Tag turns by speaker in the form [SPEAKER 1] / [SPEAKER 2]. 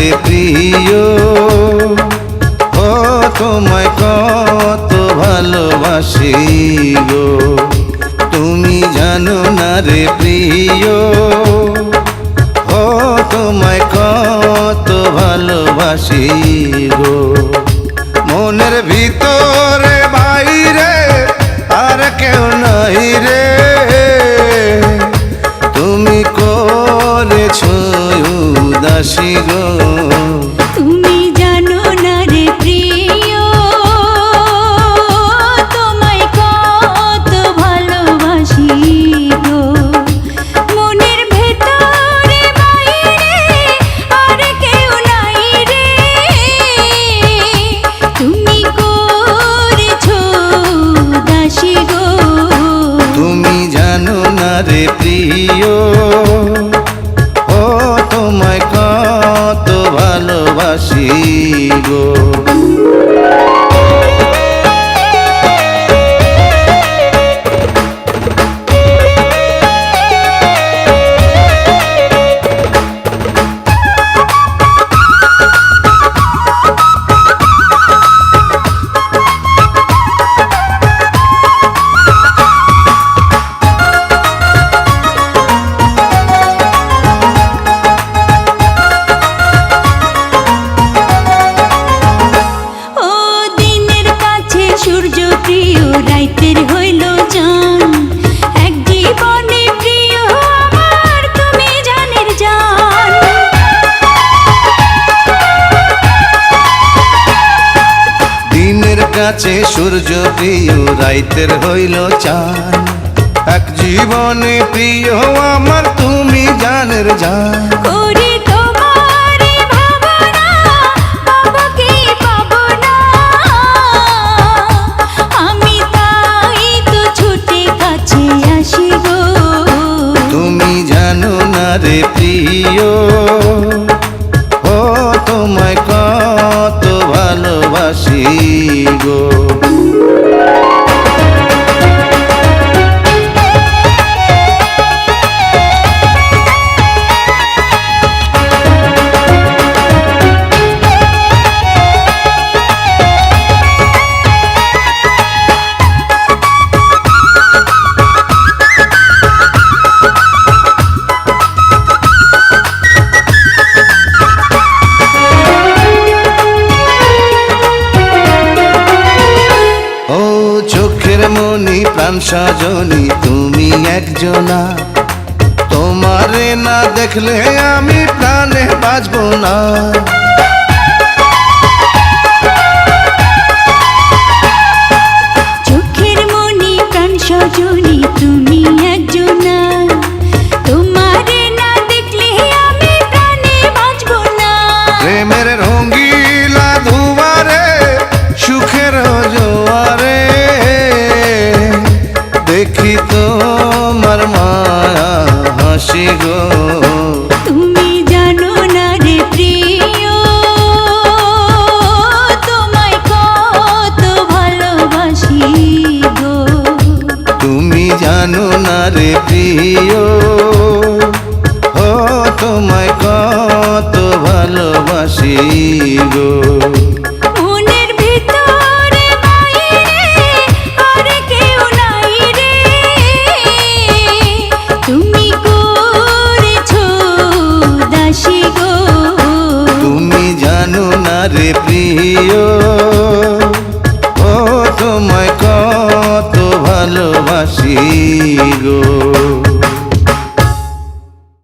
[SPEAKER 1] রে প্রিয়, ও তোমায় কত ভালোবাসি গো। তুমি জানো না রে প্রিয়, ও তোমায় কত ভালোবাসি গো। মনের ভিতরে বাইরে আর কেউ নাই রে, তুমি করেছো উদাসী গো।
[SPEAKER 2] তুমি জানো না রে প্রিয়, তোমায় কত ভালোবাসি গো। মনের ভেতরে বাইরে আর কেউ নাই রে, তুমি করেছো উদাসী গো।
[SPEAKER 1] তুমি জানো না রে প্রিয়, ও তোমায় কত ভালোবাসি গো।
[SPEAKER 2] সূর্য প্রিয় রাইতের হইল জান, এক জীবনে প্রিয় আমার তুমি জানের জান।
[SPEAKER 1] দিনের কাছে সূর্য প্রিয় রাইতের হইল চান, এক জীবনে প্রিয় আমার তুমি জানের জান।
[SPEAKER 2] করি তোমারে ভাবনা, বাবাকে পাবো না, আমি তাই তো ছুটে কাছে আসি গো।
[SPEAKER 1] তুমি জানো না রে প্রিয়, ও তোমায় কত ভালোবাসি গো। চোখের মনি প্রাণ সজনী তুমি একজনা, তোমারে না দেখলে আমি প্রাণে বাঁচব না।
[SPEAKER 2] চোখের মনি প্রাণ সজনী তুমি একজনা, তোমারে না দেখলে আমি প্রাণে বাঁচব না।
[SPEAKER 1] প্রেমের রঙ্গিলা দুয়ারে সুখের জোয়ারে, দেখি তোমার মায়া হাসি গো।
[SPEAKER 2] তুমি জানো না রে প্রিয়, তোমায় কত ভালোবাসি গো।
[SPEAKER 1] তুমি জানো না রে প্রিয়, ও তোমায় কত ভালোবাসি গো।
[SPEAKER 2] মনের ভিতরে বাইরে আর কেউ নাই রে, তুমি করেছো দাসী গো।
[SPEAKER 1] তুমি জানো না রে প্রিয়,